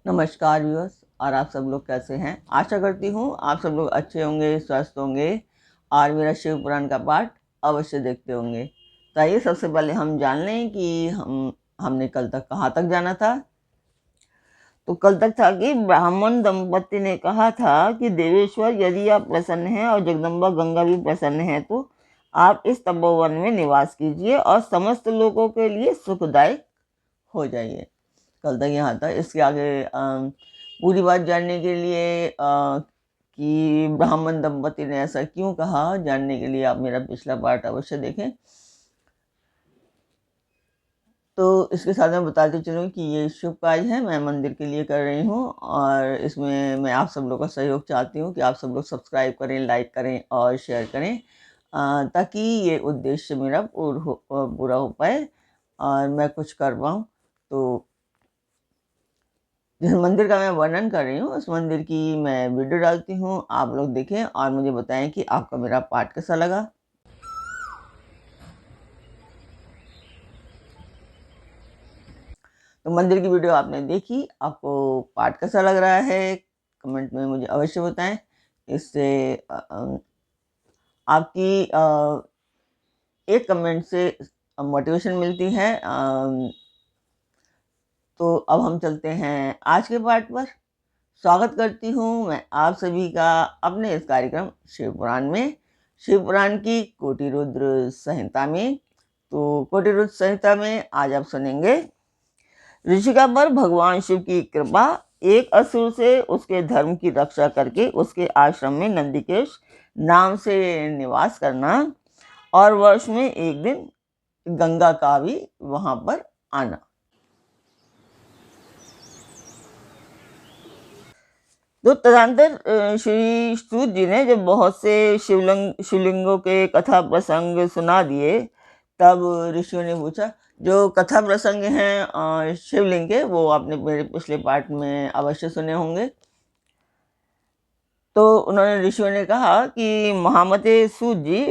नमस्कार व्यूअर्स। और आप सब लोग कैसे हैं? आशा करती हूँ आप सब लोग अच्छे होंगे, स्वस्थ होंगे और मेरा शिव पुराण का पाठ अवश्य देखते होंगे। तो आइए सबसे पहले हम जान लें कि हमने कल तक कहाँ तक जाना था। तो कल तक था कि ब्राह्मण दंपति ने कहा था कि देवेश्वर, यदि आप प्रसन्न हैं और जगदम्बा गंगा भी प्रसन्न है तो आप इस तपोवन में निवास कीजिए और समस्त लोगों के लिए सुखदायक हो जाइए। कल तक यहाँ था। इसके आगे पूरी बात जानने के लिए कि ब्राह्मण दंपति ने ऐसा क्यों कहा, जानने के लिए आप मेरा पिछला पार्ट अवश्य देखें। तो इसके साथ मैं बताते चलूँ कि ये शुभ कार्य है, मैं मंदिर के लिए कर रही हूँ और इसमें मैं आप सब लोग का सहयोग चाहती हूँ कि आप सब लोग सब्सक्राइब करें, लाइक करें और शेयर करें, ताकि ये उद्देश्य मेरा पूरा हो पाए और मैं कुछ कर पाऊँ। तो जिस मंदिर का मैं वर्णन कर रही हूँ उस मंदिर की मैं वीडियो डालती हूँ, आप लोग देखें और मुझे बताएं कि आपका मेरा पाठ कैसा लगा। तो मंदिर की वीडियो आपने देखी, आपको पाठ कैसा लग रहा है कमेंट में मुझे अवश्य बताएं। इससे आपकी एक कमेंट से मोटिवेशन मिलती है। तो अब हम चलते हैं आज के पाठ पर। स्वागत करती हूँ मैं आप सभी का अपने इस कार्यक्रम शिव पुराण में, शिव पुराण की कोटि रुद्र संहिता में। तो कोटि रुद्र संहिता में आज आप सुनेंगे ऋषिका पर भगवान शिव की कृपा, एक असुर से उसके धर्म की रक्षा करके उसके आश्रम में नंदिकेश नाम से निवास करना और वर्ष में एक दिन गंगा का भी वहां पर आना। तो तदंतर श्री सूत जी ने जब बहुत से शिवलिंगों के कथा प्रसंग सुना दिए, तब ऋषियों ने पूछा, जो कथा प्रसंग हैं शिवलिंग के, वो आपने मेरे पिछले पार्ट में अवश्य सुने होंगे। तो उन्होंने ऋषियों ने कहा कि महामते सूत जी,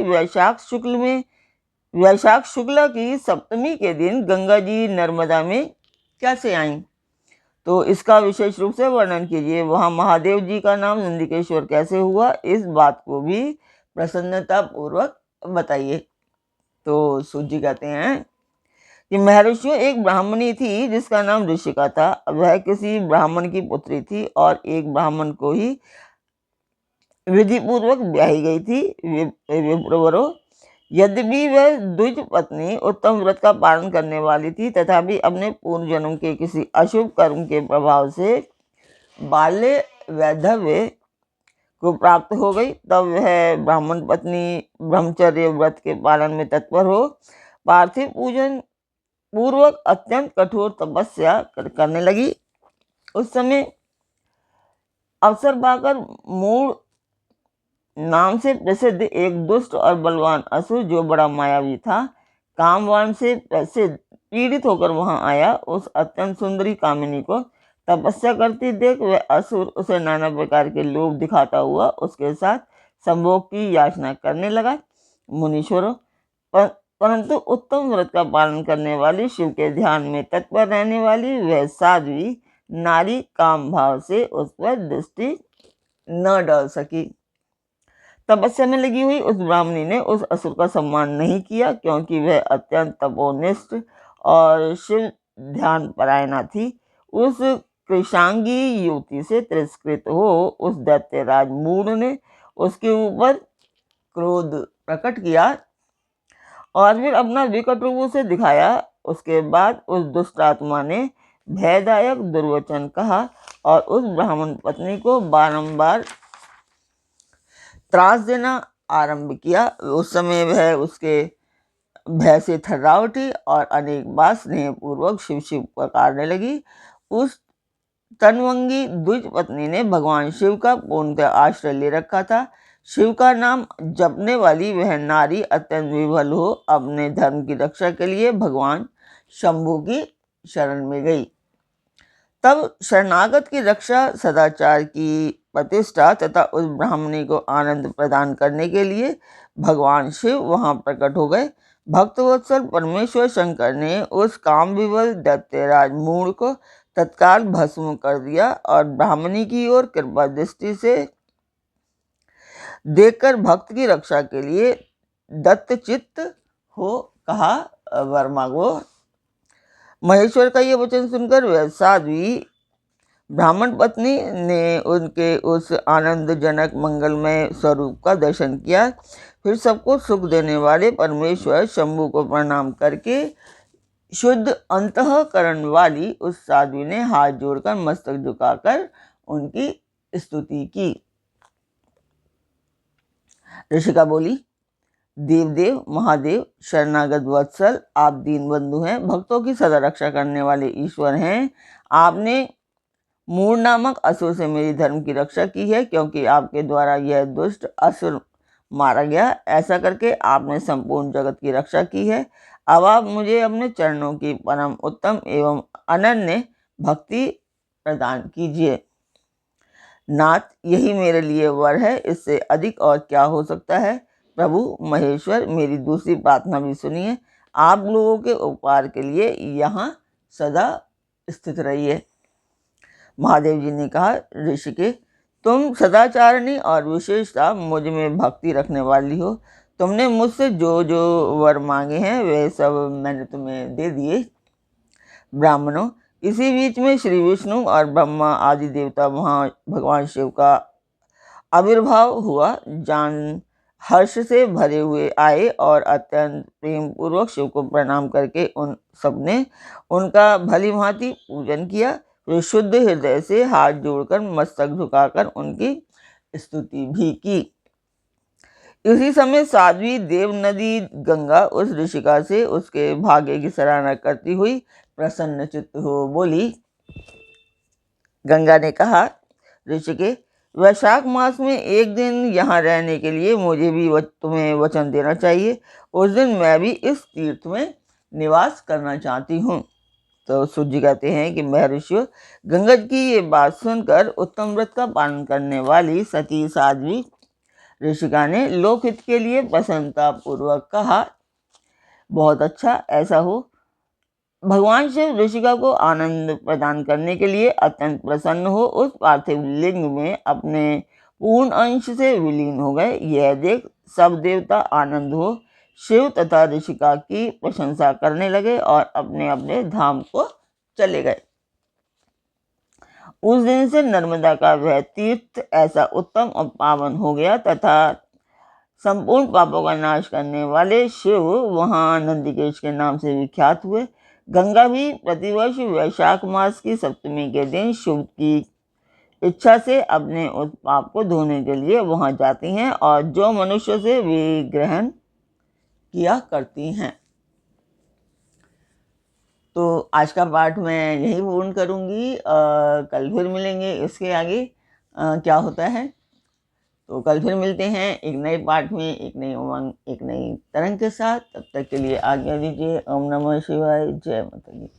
वैशाख शुक्ला की सप्तमी के दिन गंगा जी नर्मदा में कैसे आईं? तो इसका विशेष रूप से वर्णन कीजिए। वहाँ महादेव जी का नाम नंदिकेश्वर कैसे हुआ, इस बात को भी प्रसन्नता पूर्वक बताइए। तो सूत जी कहते हैं कि महर्षियों, एक ब्राह्मणी थी जिसका नाम ऋषिका था। वह किसी ब्राह्मण की पुत्री थी और एक ब्राह्मण को ही विधि पूर्वक ब्याही गई थी। विप्रवरो, यद्यपि वह द्विज पत्नी उत्तम व्रत का पालन करने वाली थी, तथापि अपने पूर्व जन्म के किसी अशुभ कर्म के प्रभाव से बाल्य वैधव्य को प्राप्त हो गई। तब वह ब्राह्मण पत्नी ब्रह्मचर्य व्रत के पालन में तत्पर हो पार्थिव पूजन पूर्वक अत्यंत कठोर तपस्या करने लगी। उस समय अवसर पाकर मूल नाम से प्रसिद्ध एक दुष्ट और बलवान असुर, जो बड़ा मायावी था, कामवान से पीड़ित होकर वहां आया। उस अत्यंत सुंदरी कामिनी को तपस्या करती देख वह असुर उसे नाना प्रकार के लोभ दिखाता हुआ उसके साथ संभोग की याचना करने लगा। मुनीश्वरों, परंतु उत्तम व्रत का पालन करने वाली, शिव के ध्यान में तत्पर रहने वाली वह साध्वी नारी काम भाव से उस पर दृष्टि न डाल सकी। तपस्या में लगी हुई उस ब्राह्मणी ने उस असुर का सम्मान नहीं किया, क्योंकि वह अत्यंत तपोनिष्ठ और शिव ध्यान परायणा थी। उस कृशांगी युवती से तिरस्कृत हो उस दैत्यराज मूढ़ ने उसके ऊपर क्रोध प्रकट किया और फिर अपना विकट रूप उसे दिखाया। उसके बाद उस दुष्ट आत्मा ने भयदायक दुर्वचन कहा और उस ब्राह्मण पत्नी को बारंबार त्रास देना आरंभ किया। उस समय वह उसके भय से थर्रा उठी और अनेक बार स्नेहपूर्वक शिव शिव पुकारने लगी। उस तनवंगी द्विज पत्नी ने भगवान शिव का पूर्णतः आश्रय ले रखा था। शिव का नाम जपने वाली वह नारी अत्यंत विफल हो अपने धर्म की रक्षा के लिए भगवान शंभु की शरण में गई। तब शरणागत की रक्षा, सदाचार की प्रतिष्ठा तथा उस ब्राह्मणी को आनंद प्रदान करने के लिए भगवान शिव वहां प्रकट हो गए। भक्तवत्सल परमेश्वर शंकर ने उस काम विवल दैत्यराज मूढ़ को तत्काल भस्म कर दिया और ब्राह्मणी की ओर कृपा दृष्टि से देखकर भक्त की रक्षा के लिए दत्तचित्त हो कहा, वर मांगो। महेश्वर का ये वचन सुनकर वह साध्वी ब्राह्मण पत्नी ने उनके उस आनंदजनक मंगलमय स्वरूप का दर्शन किया। फिर सबको सुख देने वाले परमेश्वर शंभु को प्रणाम करके शुद्ध अंतःकरण वाली उस साध्वी ने हाथ जोड़कर मस्तक झुकाकर उनकी स्तुति की। ऋषिका बोली, देवदेव महादेव शरणागत वत्सल, आप दीन बंधु हैं, भक्तों की सदा रक्षा करने वाले ईश्वर हैं। आपने मूर नामक असुर से मेरी धर्म की रक्षा की है, क्योंकि आपके द्वारा यह दुष्ट असुर मारा गया। ऐसा करके आपने संपूर्ण जगत की रक्षा की है। अब आप मुझे अपने चरणों की परम उत्तम एवं अनन्य भक्ति प्रदान कीजिए। नाथ, यही मेरे लिए वर है, इससे अधिक और क्या हो सकता है। प्रभु महेश्वर, मेरी दूसरी प्रार्थना भी सुनिए। आप लोगों के उपकार के लिए यहाँ सदा स्थित रहिए। महादेव जी ने कहा, ऋषिके, तुम सदाचारणी और विशेषता मुझ में भक्ति रखने वाली हो। तुमने मुझसे जो जो वर मांगे हैं वे सब मैंने तुम्हें दे दिए। ब्राह्मणों, इसी बीच में श्री विष्णु और ब्रह्मा आदि देवता वहाँ भगवान शिव का आविर्भाव हुआ। जान हर्ष से भरे हुए आए और अत्यंत प्रेम पूर्वक शिव को प्रणाम करके उन सबने उनका भली भांति पूजन किया। वे शुद्ध हृदय से हाथ जोड़कर मस्तक झुकाकर उनकी स्तुति भी की। इसी समय साध्वी देव नदी गंगा उस ऋषिका से उसके भाग्य की सराहना करती हुई प्रसन्न चित्त हो बोली। गंगा ने कहा, ऋषिके, वैशाख मास में एक दिन यहाँ रहने के लिए मुझे भी तुम्हें वचन देना चाहिए। उस दिन मैं भी इस तीर्थ में निवास करना चाहती हूँ। तो सूत जी कहते हैं कि महर्षियों, गंगा जी की ये बात सुनकर उत्तम व्रत का पालन करने वाली सती साध्वी ऋषिका ने लोकहित के लिए प्रसन्नता पूर्वक कहा, बहुत अच्छा, ऐसा हो। भगवान शिव ऋषिका को आनंद प्रदान करने के लिए अत्यंत प्रसन्न हो उस पार्थिव लिंग में अपने पूर्ण अंश से विलीन हो गए। यह देख सब देवता आनंद हो शिव तथा ऋषिका की प्रशंसा करने लगे और अपने अपने धाम को चले गए। उस दिन से नर्मदा का वह तीर्थ ऐसा उत्तम और पावन हो गया तथा संपूर्ण पापों का नाश करने वाले शिव वहाँ नंदिकेश के नाम से विख्यात हुए। गंगा भी प्रतिवर्ष वैशाख मास की सप्तमी के दिन शिव की इच्छा से अपने उस पाप को धोने के लिए वहाँ जाती हैं और जो मनुष्य से वे ग्रहण किया करती हैं। तो आज का पाठ मैं यही पूर्ण करूँगी। कल फिर मिलेंगे इसके आगे क्या होता है। तो कल फिर मिलते हैं एक नए पाठ में, एक नई उमंग, एक नई तरंग के साथ। तब तक के लिए आज्ञा दीजिए। ओम नमः शिवाय। जय माता दी।